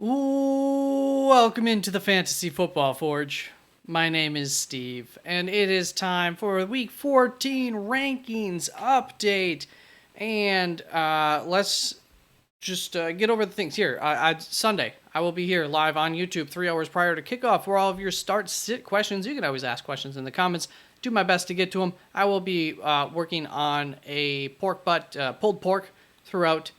Ooh, welcome into the Fantasy Football Forge. My name is Steve, and it is time for Week 14 rankings update. And let's just get over the things here. Sunday, I will be here live on YouTube 3 hours prior to kickoff for all of your start-sit questions. You can always ask questions in the comments. Do my best to get to them. I will be working on a pork butt, pulled pork throughout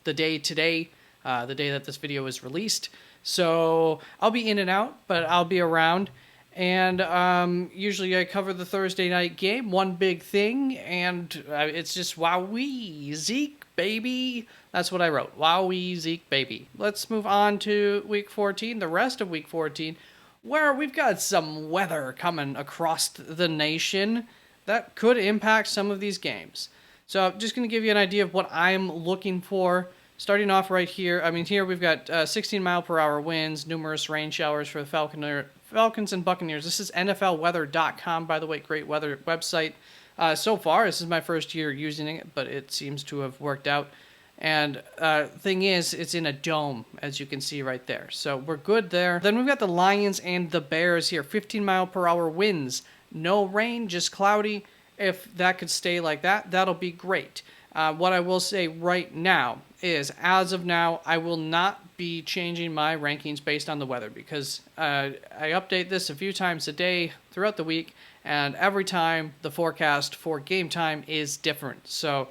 the day today. The day that this video is released. So I'll be in and out, but I'll be around. And usually I cover the Thursday night game, one big thing, and it's just wowee, Zeke, baby. That's what I wrote, wowee, Zeke, baby. Let's move on to Week 14, the rest of Week 14, where we've got some weather coming across the nation that could impact some of these games. So I'm just going to give you an idea of what I'm looking for. Starting off right here, here we've got 16-mile-per-hour winds, numerous rain showers for the Falcons and Buccaneers. This is NFLweather.com, by the way, great weather website. So far, this is my first year using it, but it seems to have worked out. And thing is, it's in a dome, as you can see right there. So we're good there. Then we've got the Lions and the Bears here, 15-mile-per-hour winds. No rain, just cloudy. If that could stay like that, that'll be great. What I will say right now is, as of now, I will not be changing my rankings based on the weather because I update this a few times a day throughout the week, and every time the forecast for game time is different. So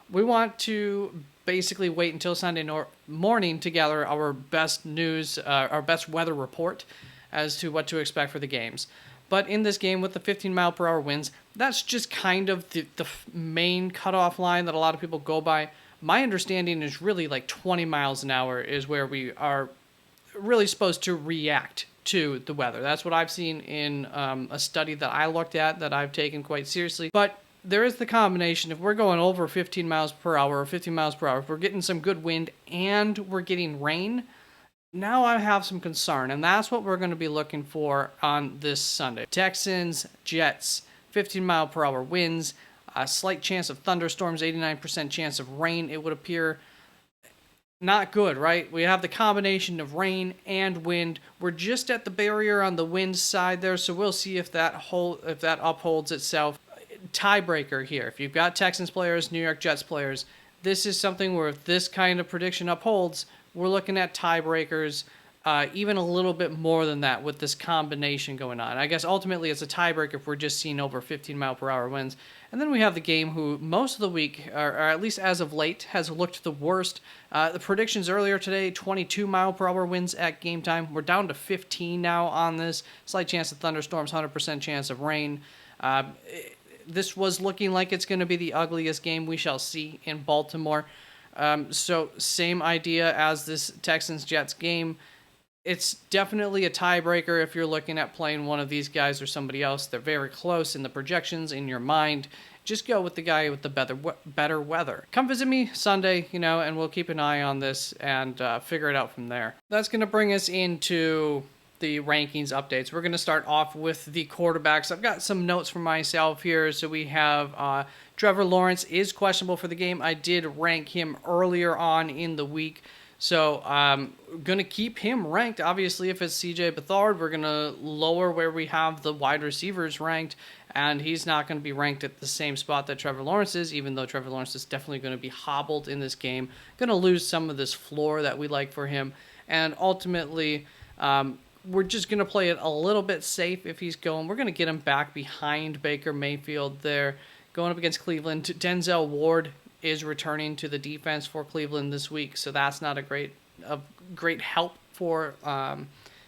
we want to basically wait until Sunday morning to gather our best news, our best weather report as to what to expect for the games. But in this game with the 15-mile-per-hour winds, that's just kind of the main cutoff line that a lot of people go by. My understanding is really like 20 miles an hour is where we are really supposed to react to the weather. That's what I've seen in a study that I looked at that I've taken quite seriously. But there is the combination. If we're going over 15 miles per hour or 15 miles per hour, if we're getting some good wind and we're getting rain, now I have some concern, and that's what we're going to be looking for on this Sunday. Texans, Jets, 15-mile-per-hour winds, a slight chance of thunderstorms, 89% chance of rain. It would appear not good, right? We have the combination of rain and wind. We're just at the barrier on the wind side there, so we'll see if that upholds itself. Tiebreaker here. If you've got Texans players, New York Jets players, this is something where if this kind of prediction upholds, we're looking at tiebreakers, even a little bit more than that with this combination going on. I guess ultimately it's a tiebreaker if we're just seeing over 15-mile-per-hour winds. And then we have the game who most of the week, or at least as of late, has looked the worst. The predictions earlier today, 22-mile-per-hour winds at game time. We're down to 15 now on this. Slight chance of thunderstorms, 100% chance of rain. This was looking like it's going to be the ugliest game we shall see in Baltimore. So same idea as this Texans-Jets game. It's definitely a tiebreaker if you're looking at playing one of these guys or somebody else. They're very close in the projections in your mind. Just go with the guy with the better weather. Come visit me Sunday, and we'll keep an eye on this and figure it out from there. That's going to bring us into the rankings updates. We're going to start off with the quarterbacks. I've got some notes for myself here. So we have Trevor Lawrence is questionable for the game. I did rank him earlier on in the week. So I'm going to keep him ranked. Obviously, if it's CJ Beathard, we're going to lower where we have the wide receivers ranked. And he's not going to be ranked at the same spot that Trevor Lawrence is, even though Trevor Lawrence is definitely going to be hobbled in this game. Going to lose some of this floor that we like for him. And ultimately, we're just going to play it a little bit safe if he's going. We're going to get him back behind Baker Mayfield there. Going up against Cleveland, Denzel Ward is returning to the defense for Cleveland this week, so that's not a great help for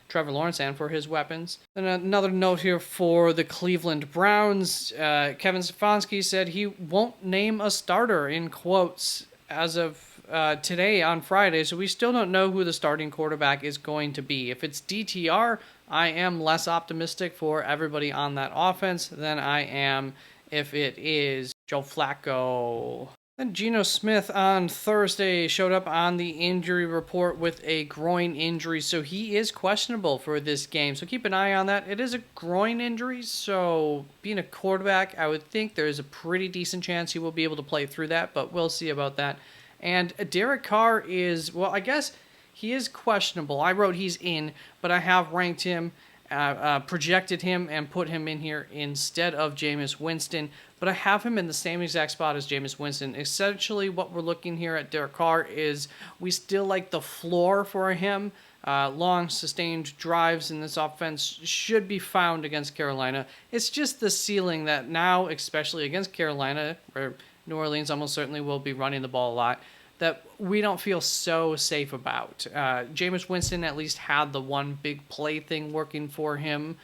Trevor Lawrence and for his weapons. And another note here for the Cleveland Browns, Kevin Stefanski said he won't name a starter in quotes as of today on Friday, so we still don't know who the starting quarterback is going to be. If it's DTR, I am less optimistic for everybody on that offense than I am if it is Joe Flacco. Then Geno Smith on Thursday showed up on the injury report with a groin injury, so he is questionable for this game. So keep an eye on that. It is a groin injury, so being a quarterback, I would think there's a pretty decent chance he will be able to play through that, but we'll see about that. And Derek Carr is, well, I guess he is questionable. I wrote he's in, but I have ranked him, projected him, and put him in here instead of Jameis Winston. But I have him in the same exact spot as Jameis Winston. Essentially, what we're looking here at Derek Carr is we still like the floor for him. Long, sustained drives in this offense should be found against Carolina. It's just the ceiling that now, especially against Carolina, where New Orleans almost certainly will be running the ball a lot, that we don't feel so safe about. Jameis Winston at least had the one big play thing working for him,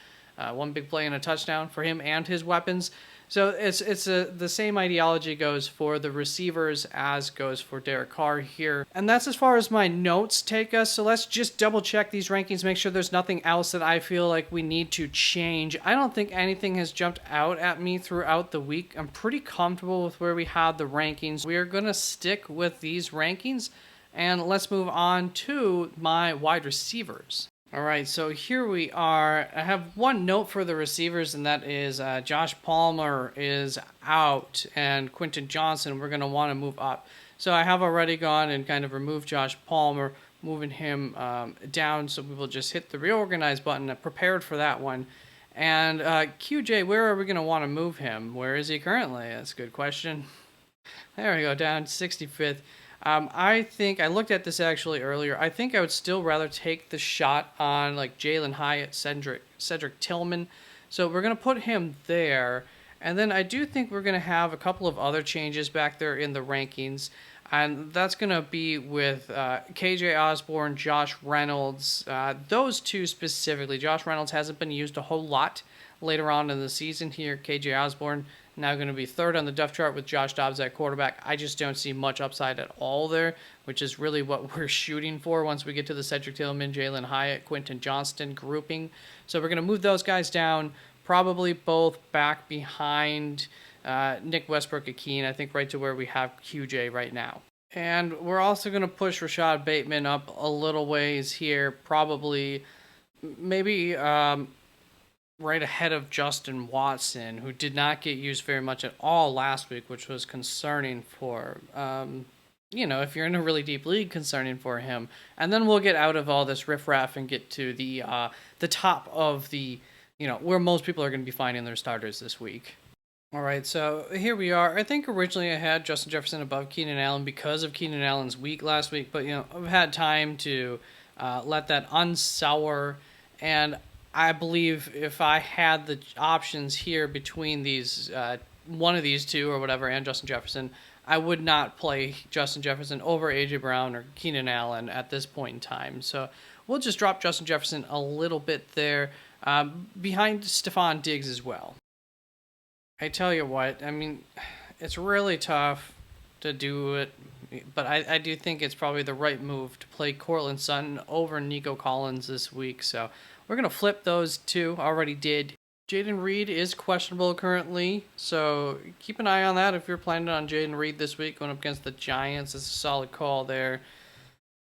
one big play and a touchdown for him and his weapons. So the same ideology goes for the receivers as goes for Derek Carr here. And that's as far as my notes take us. So let's just double check these rankings, make sure there's nothing else that I feel like we need to change. I don't think anything has jumped out at me throughout the week. I'm pretty comfortable with where we had the rankings. We are going to stick with these rankings. And let's move on to my wide receivers. All right, so here we are. I have one note for the receivers, and that is Josh Palmer is out, and Quentin Johnson, we're going to want to move up. So I have already gone and kind of removed Josh Palmer, moving him down, so we will just hit the reorganize button. I prepared for that one. And QJ, where are we going to want to move him? Where is he currently? That's a good question. There we go, down 65th. I think I looked at this actually earlier. I think I would still rather take the shot on like Jalen Hyatt, Cedric Tillman. So we're going to put him there. And then I do think we're going to have a couple of other changes back there in the rankings. And that's going to be with KJ Osborne, Josh Reynolds. Those two specifically. Josh Reynolds hasn't been used a whole lot later on in the season here. KJ Osborne now going to be third on the depth chart with Josh Dobbs at quarterback. I just don't see much upside at all there, which is really what we're shooting for once we get to the Cedric Tillman, Jalen Hyatt, Quentin Johnston grouping. So we're going to move those guys down, probably both back behind Nick Westbrook-Akeen, I think right to where we have QJ right now. And we're also going to push Rashad Bateman up a little ways here, probably maybe right ahead of Justin Watson, who did not get used very much at all last week, which was concerning for, if you're in a really deep league, concerning for him. And then we'll get out of all this riffraff and get to the top of the, where most people are going to be finding their starters this week. All right, so here we are. I think originally I had Justin Jefferson above Keenan Allen because of Keenan Allen's week last week, but, I've had time to let that unsour, and I believe if I had the options here between these, one of these two or whatever, and Justin Jefferson, I would not play Justin Jefferson over A.J. Brown or Keenan Allen at this point in time. So we'll just drop Justin Jefferson a little bit there, behind Stephon Diggs as well. I tell you what, I mean, it's really tough to do it, but I do think it's probably the right move to play Courtland Sutton over Nico Collins this week, so we're going to flip those two. Already did. Jaden Reed is questionable currently, so keep an eye on that if you're planning on Jaden Reed this week going up against the Giants. It's a solid call there.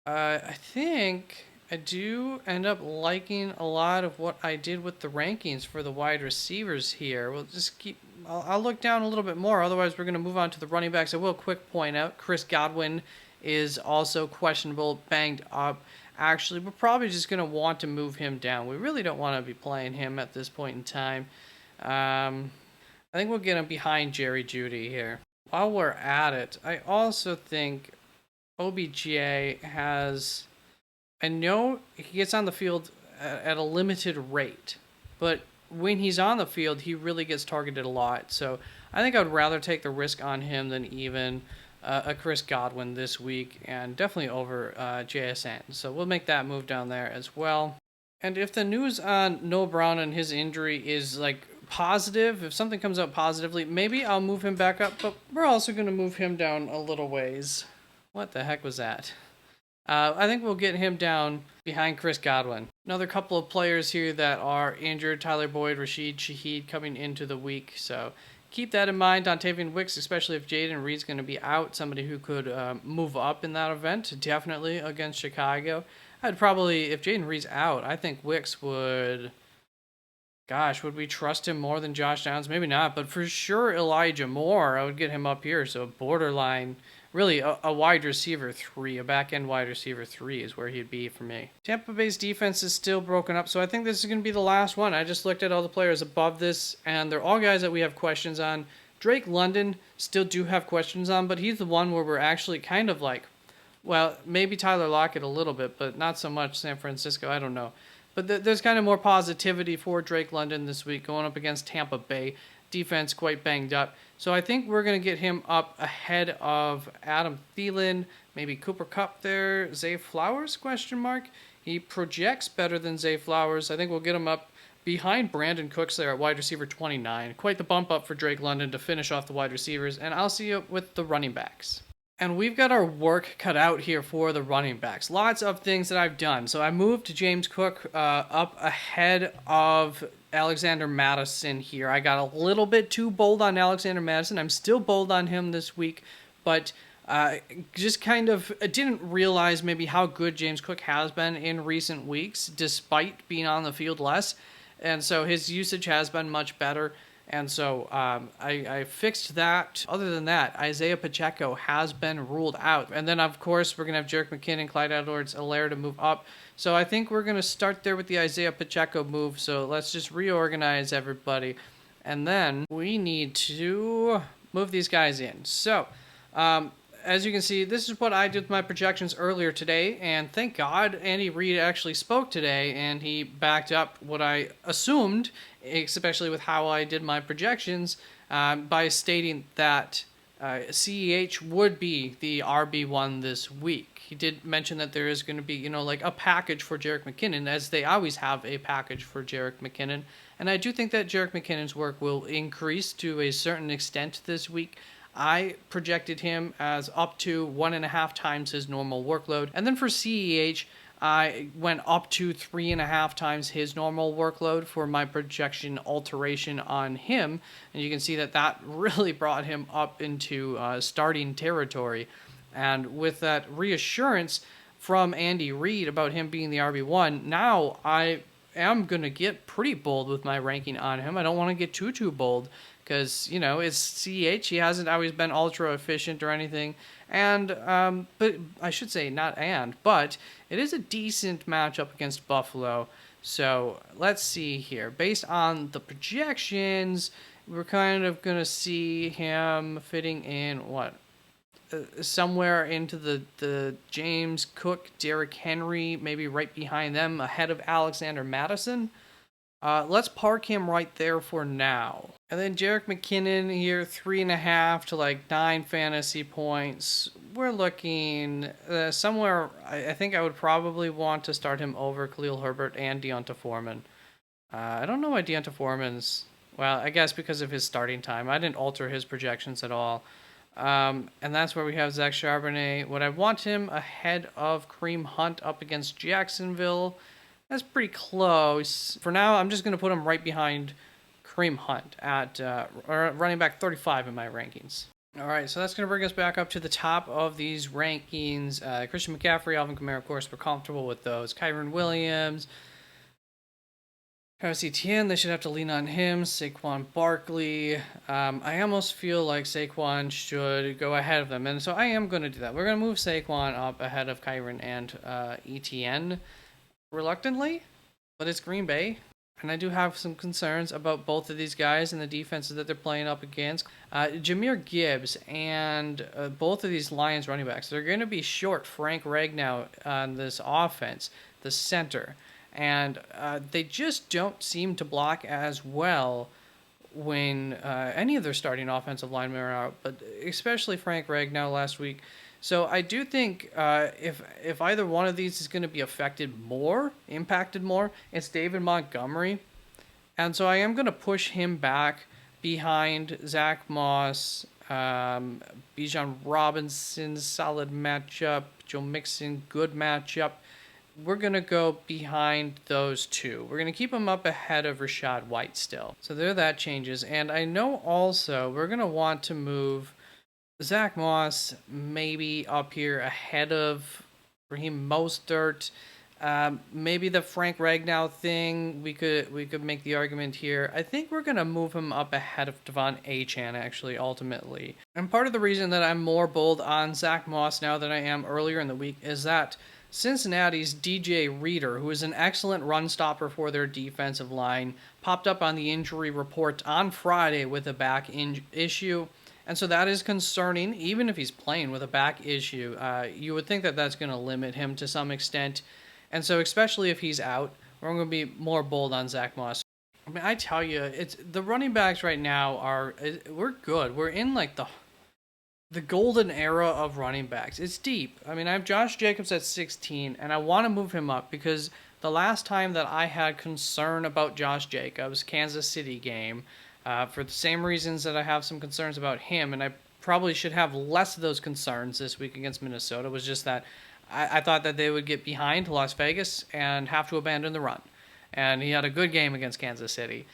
I think I do end up liking a lot of what I did with the rankings for the wide receivers here. We'll just I'll look down a little bit more. Otherwise, we're going to move on to the running backs. I will quick point out Chris Godwin is also questionable, banged up. Actually, we're probably just going to want to move him down. We really don't want to be playing him at this point in time. I think we'll get him behind Jerry Jeudy here. While we're at it, I also think OBJ has... I know he gets on the field at a limited rate, but when he's on the field, he really gets targeted a lot. So I think I would rather take the risk on him than even a Chris Godwin this week, and definitely over JSN. So we'll make that move down there as well. And if the news on Noah Brown and his injury is like positive, if something comes out positively, maybe I'll move him back up, but we're also going to move him down a little ways. What the heck was that? I think we'll get him down behind Chris Godwin. Another couple of players here that are injured, Tyler Boyd, Rashid Shaheed coming into the week. So keep that in mind. Dontavian Wicks, especially if Jaden Reed's going to be out, somebody who could move up in that event, definitely against Chicago. I'd probably, if Jaden Reed's out, I think Wicks would... Gosh, would we trust him more than Josh Downs? Maybe not, but for sure Elijah Moore, I would get him up here. So borderline really a wide receiver 3, a back end wide receiver 3 is where he'd be for me. Tampa Bay's defense is still broken up, so I think this is going to be the last one. I just looked at all the players above this, and they're all guys that we have questions on. Drake London still do have questions on, but he's the one where we're actually kind of like, well, maybe Tyler Lockett a little bit, but not so much San Francisco. I don't know. But there's kind of more positivity for Drake London this week going up against Tampa Bay. Defense quite banged up. So I think we're going to get him up ahead of Adam Thielen, maybe Cooper Kupp there, Zay Flowers, question mark. He projects better than Zay Flowers. I think we'll get him up behind Brandon Cooks there at wide receiver 29. Quite the bump up for Drake London to finish off the wide receivers. And I'll see you with the running backs. And we've got our work cut out here for the running backs. Lots of things that I've done. So I moved James Cook up ahead of Alexander Mattison here. I got a little bit too bold on Alexander Mattison. I'm still bold on him this week, but just kind of didn't realize maybe how good James Cook has been in recent weeks, despite being on the field less. And so his usage has been much better. And so I fixed that. Other than that, Isaiah Pacheco has been ruled out. And then, of course, we're going to have Jerick McKinnon, Clyde Edwards-Helaire to move up. So I think we're going to start there with the Isaiah Pacheco move. So let's just reorganize everybody. And then we need to move these guys in. So as you can see, this is what I did with my projections earlier today. And thank God Andy Reid actually spoke today, and he backed up what I assumed, especially with how I did my projections, by stating that CEH would be the RB1 this week. He did mention that there is going to be, like a package for Jerick McKinnon, as they always have a package for Jerick McKinnon. And I do think that Jerick McKinnon's work will increase to a certain extent this week. I projected him as up to 1.5 times his normal workload. And then for CEH, I went up to 3.5 times his normal workload for my projection alteration on him. And you can see that really brought him up into starting territory. And with that reassurance from Andy Reid about him being the RB1, now I am going to get pretty bold with my ranking on him. I don't want to get too bold, because, it's CEH. He hasn't always been ultra efficient or anything. And, but I should say but it is a decent matchup against Buffalo. So let's see here. Based on the projections, we're kind of going to see him fitting in somewhere into the James Cook, Derrick Henry, maybe right behind them, ahead of Alexander Mattison. Let's park him right there for now. And then Jerick McKinnon here, 3.5 to 9 fantasy points. We're looking somewhere. I think I would probably want to start him over Khalil Herbert and Deonta Foreman. I don't know why Deonta Foreman's. Well, I guess because of his starting time. I didn't alter his projections at all. And that's where we have Zach Charbonnet. Would I want him ahead of Kareem Hunt up against Jacksonville? That's pretty close. For now, I'm just going to put him right behind Kareem Hunt at running back 35 in my rankings. All right, so that's going to bring us back up to the top of these rankings. Christian McCaffrey, Alvin Kamara, of course, we're comfortable with those. Kyren Williams, Travis Etienne, they should have to lean on him. Saquon Barkley. I almost feel like Saquon should go ahead of them, and so I am going to do that. We're going to move Saquon up ahead of Kyren and Etienne. Reluctantly, but it's Green Bay, and I do have some concerns about both of these guys and the defenses that they're playing up against. Jahmyr Gibbs and both of these Lions running backs, they're going to be short Frank Ragnow on this offense, the center, and they just don't seem to block as well when any of their starting offensive linemen are out, but especially Frank Ragnow last week. So I do think if either one of these is going to be impacted more, it's David Montgomery. And so I am going to push him back behind Zach Moss, Bijan Robinson, solid matchup, Joe Mixon, good matchup. We're going to go behind those two. We're going to keep him up ahead of Rachaad White still. So there that changes. And I know also we're going to want to move Zach Moss maybe up here ahead of Raheem Mostert. Maybe the Frank Ragnow thing, we could make the argument here. I think we're gonna move him up ahead of Devon Achane actually, ultimately. And part of the reason that I'm more bold on Zach Moss now than I am earlier in the week is that Cincinnati's DJ Reader, who is an excellent run stopper for their defensive line, popped up on the injury report on Friday with a back issue. And so that is concerning, even if he's playing with a back issue. You would think that that's going to limit him to some extent. And so especially if he's out, we're going to be more bold on Zach Moss. I mean, I tell you, it's the running backs right now we're good. We're in like the golden era of running backs. It's deep. I mean, I have Josh Jacobs at 16, and I want to move him up because the last time that I had concern about Josh Jacobs, Kansas City game, for the same reasons that I have some concerns about him, and I probably should have less of those concerns this week against Minnesota, was just that I thought that they would get behind Las Vegas and have to abandon the run. And he had a good game against Kansas City.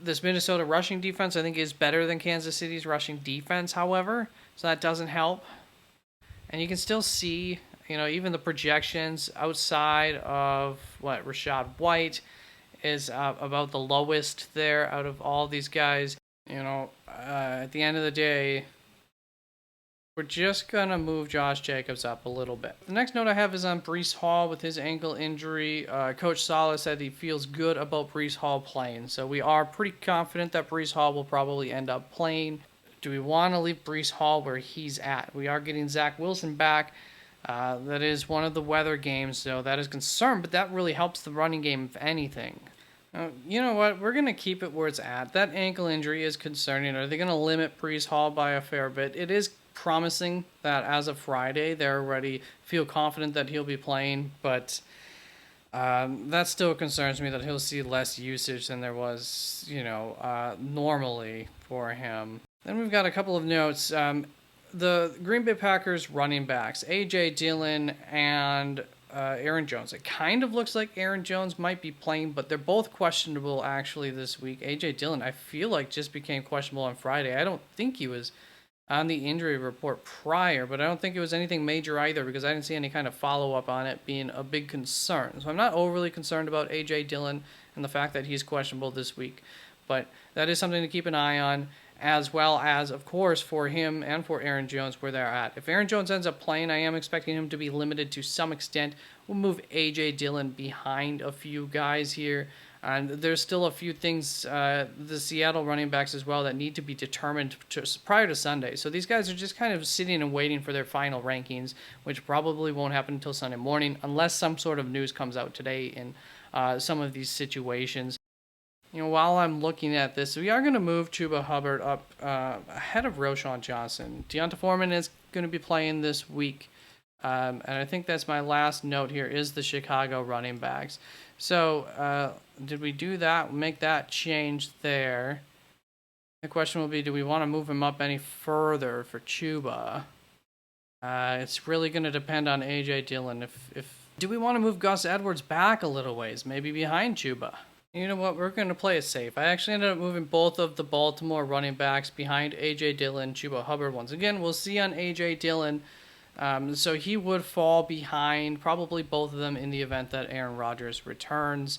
This Minnesota rushing defense, I think, is better than Kansas City's rushing defense, however, so that doesn't help. And you can still see, even the projections outside of Rachaad White is about the lowest there out of all these guys. At the end of the day, we're just going to move Josh Jacobs up a little bit. The next note I have is on Breece Hall with his ankle injury. Coach Saleh said he feels good about Breece Hall playing. So we are pretty confident that Breece Hall will probably end up playing. Do we want to leave Breece Hall where he's at? We are getting Zach Wilson back. That is one of the weather games, so that is concerned, but that really helps the running game, if anything. You know what? We're going to keep it where it's at. That ankle injury is concerning. Are they going to limit Breece Hall by a fair bit? It is promising that as of Friday, they already feel confident that he'll be playing, but that still concerns me that he'll see less usage than there was, normally for him. Then we've got a couple of notes. The Green Bay Packers running backs, A.J. Dillon and Aaron Jones. It kind of looks like Aaron Jones might be playing, but they're both questionable actually this week. A.J. Dillon, I feel like, just became questionable on Friday. I don't think he was on the injury report prior, but I don't think it was anything major either because I didn't see any kind of follow-up on it being a big concern. So I'm not overly concerned about A.J. Dillon and the fact that he's questionable this week, but that is something to keep an eye on, as well as, of course, for him and for Aaron Jones where they're at. If Aaron Jones ends up playing, I am expecting him to be limited to some extent. We'll move A.J. Dillon behind a few guys here. And there's still a few things, the Seattle running backs as well, that need to be determined prior to Sunday. So these guys are just kind of sitting and waiting for their final rankings, which probably won't happen until Sunday morning, unless some sort of news comes out today in some of these situations. While I'm looking at this, we are going to move Chuba Hubbard up ahead of Roschon Johnson. Deonta Foreman is going to be playing this week. And I think that's my last note here is the Chicago running backs. So, did we do that? Make that change there. The question will be, do we want to move him up any further for Chuba? It's really going to depend on A.J. Dillon. Do we want to move Gus Edwards back a little ways, maybe behind Chuba? You know what? We're going to play it safe. I actually ended up moving both of the Baltimore running backs behind A.J. Dillon, Chuba Hubbard. Once again, we'll see on A.J. Dillon. So he would fall behind probably both of them in the event that Aaron Rodgers returns.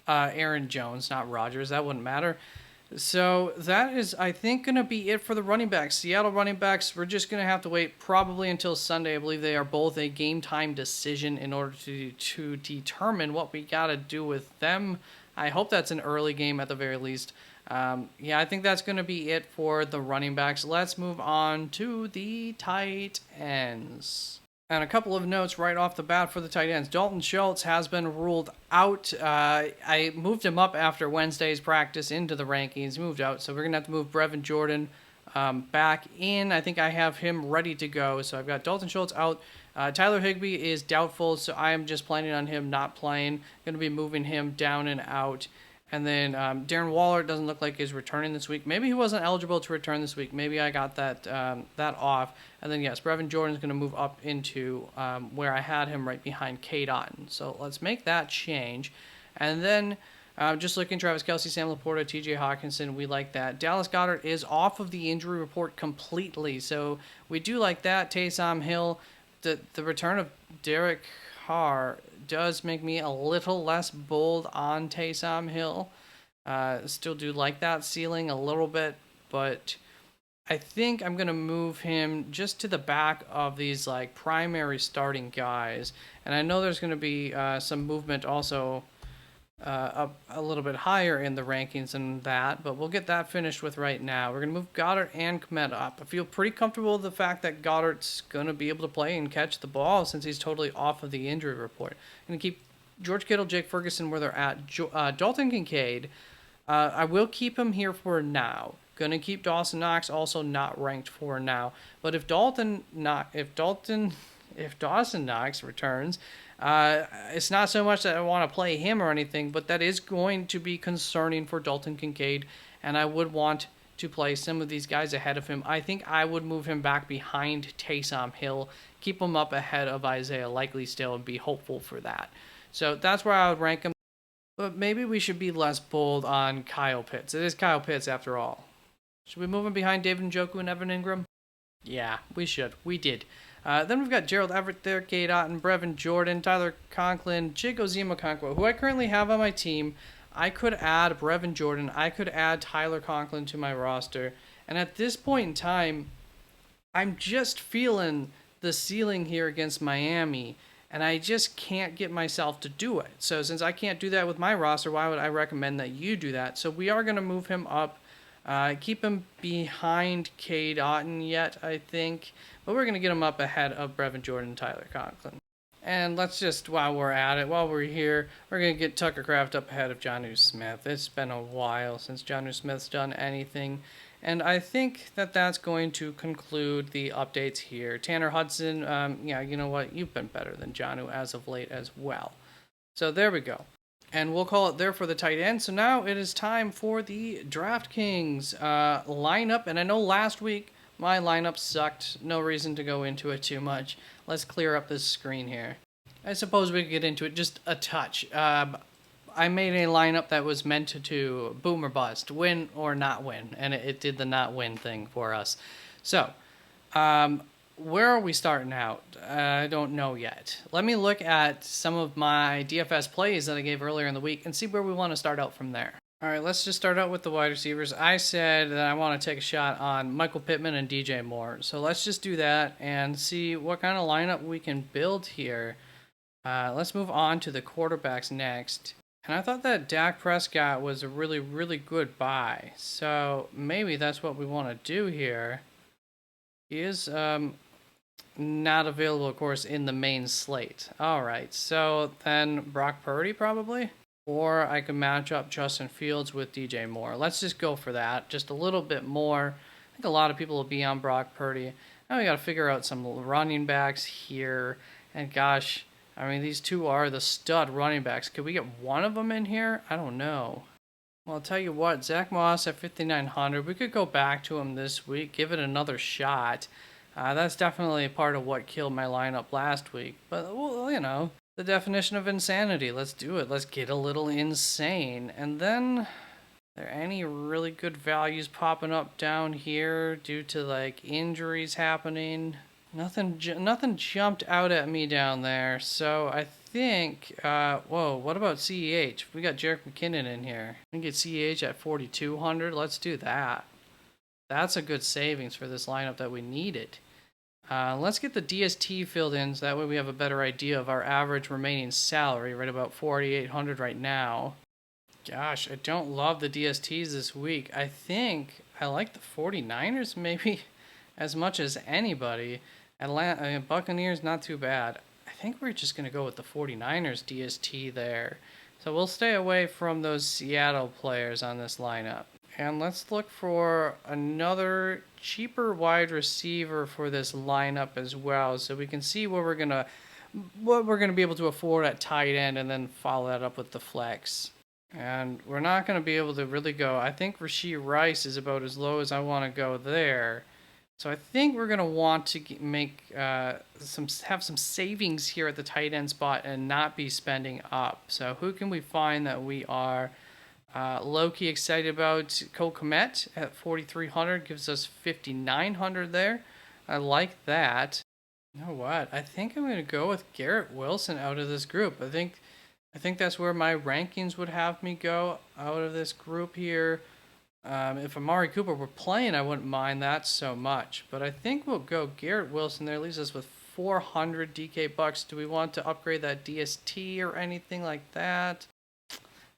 Aaron Jones, not Rodgers. That wouldn't matter. So that is, I think, going to be it for the running backs. Seattle running backs, we're just going to have to wait probably until Sunday. I believe they are both a game time decision in order to determine what we got to do with them. I hope that's an early game at the very least. I think that's going to be it for the running backs. Let's move on to the tight ends. And a couple of notes right off the bat for the tight ends. Dalton Schultz has been ruled out. I moved him up after Wednesday's practice into the rankings. Moved out, so we're going to have to move Brevin Jordan back in. I think I have him ready to go. So I've got Dalton Schultz out. Tyler Higbee is doubtful, so I am just planning on him not playing. Going to be moving him down and out. And then Darren Waller doesn't look like he's returning this week. Maybe he wasn't eligible to return this week. Maybe I got that off. And then, yes, Brevin Jordan's going to move up into where I had him right behind Cade Otton. So let's make that change. And then just looking, Travis Kelce, Sam Laporta, T.J. Hawkinson, we like that. Dallas Goedert is off of the injury report completely. So we do like that. Taysom Hill, the return of Derek Carr. does make me a little less bold on Taysom Hill. Still do like that ceiling a little bit, but I think I'm going to move him just to the back of these like primary starting guys. And I know there's going to be some movement also up a little bit higher in the rankings than that, but we'll get that finished with right now. We're going to move Goddard and Kmet up. I feel pretty comfortable with the fact that Goddard's going to be able to play and catch the ball since he's totally off of the injury report. I'm going to keep George Kittle, Jake Ferguson where they're at. Dalton Kincaid, I will keep him here for now. Gonna keep Dawson Knox also not ranked for now. But if Dawson Knox returns, it's not so much that I want to play him or anything, but that is going to be concerning for Dalton Kincaid, and I would want to play some of these guys ahead of him. I think I would move him back behind Taysom Hill, keep him up ahead of Isaiah Likely still, and be hopeful for that. So that's where I would rank him. But maybe we should be less bold on Kyle Pitts. It is Kyle Pitts after all. Should we move him behind David Njoku and Evan Ingram? Yeah, we should. We did. Then we've got Gerald Everett there, Cade Otton, Brevin Jordan, Tyler Conklin, Chigoziem Okonkwo, who I currently have on my team. I could add Brevin Jordan. I could add Tyler Conklin to my roster. And at this point in time, I'm just feeling the ceiling here against Miami, and I just can't get myself to do it. So since I can't do that with my roster, why would I recommend that you do that? So we are going to move him up. Keep him behind Cade Otton yet, I think. But we're going to get him up ahead of Brevin Jordan and Tyler Conklin. And let's just, while we're at it, while we're here, we're going to get Tucker Kraft up ahead of Jonnu Smith. It's been a while since Jonnu Smith's done anything. And I think that that's going to conclude the updates here. Tanner Hudson, yeah, you know what? You've been better than Jonnu as of late as well. So there we go. And we'll call it there for the tight end. So now it is time for the DraftKings lineup. And I know last week my lineup sucked. No reason to go into it too much. Let's clear up this screen here. I suppose we could get into it just a touch. I made a lineup that was meant to boom or bust, win or not win. And it did the not win thing for us. So, where are we starting out? I don't know yet. Let me look at some of my DFS plays that I gave earlier in the week and see where we want to start out from there. All right, let's just start out with the wide receivers. I said that I want to take a shot on Michael Pittman and DJ Moore. So let's just do that and see what kind of lineup we can build here. Let's move on to the quarterbacks next. And I thought that Dak Prescott was a really, really good buy. So maybe that's what we want to do here. He is not available, of course, in the main slate. All right, so then Brock Purdy probably? Or I could match up Justin Fields with DJ Moore. Let's just go for that. Just a little bit more. I think a lot of people will be on Brock Purdy. Now we got to figure out some running backs here. And gosh, I mean, these two are the stud running backs. Could we get one of them in here? I don't know. Well, I'll tell you what, Zach Moss at 5,900. We could go back to him this week, give it another shot. That's definitely part of what killed my lineup last week. But, well, you know, the definition of insanity. Let's do it. Let's get a little insane. And then, are there any really good values popping up down here due to, like, injuries happening? Nothing jumped out at me down there. So I think, whoa, what about CEH? We got Jerick McKinnon in here. We can get CEH at 4,200. Let's do that. That's a good savings for this lineup that we needed. Let's get the DST filled in so that way we have a better idea of our average remaining salary, right about 4,800 right now. Gosh, I don't love the DSTs this week. I think I like the 49ers maybe as much as anybody. Buccaneers, not too bad. I think we're just going to go with the 49ers DST there. So we'll stay away from those Seattle players on this lineup. And let's look for another cheaper wide receiver for this lineup as well, so we can see what we're gonna be able to afford at tight end, and then follow that up with the flex. And we're not gonna be able to really go. I think Rashee Rice is about as low as I want to go there. So I think we're gonna want to have some savings here at the tight end spot and not be spending up. So who can we find that we are low-key excited about? Cole Kmet at 4,300 gives us 5,900 there. I like that. You know what? I think I'm gonna go with Garrett Wilson out of this group. I think that's where my rankings would have me go out of this group here. If Amari Cooper were playing, I wouldn't mind that so much. But I think we'll go Garrett Wilson there. Leaves us with 400 DK bucks. Do we want to upgrade that DST or anything like that?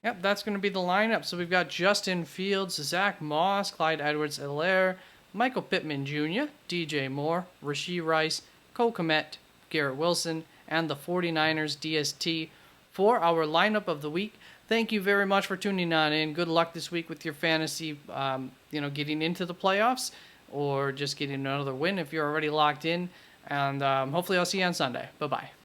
Yep, that's going to be the lineup. So we've got Justin Fields, Zach Moss, Clyde Edwards-Helaire, Michael Pittman Jr., DJ Moore, Rashee Rice, Cole Kmet, Garrett Wilson, and the 49ers DST for our lineup of the week. Thank you very much for tuning on in. Good luck this week with your fantasy, getting into the playoffs or just getting another win if you're already locked in. And hopefully I'll see you on Sunday. Bye-bye.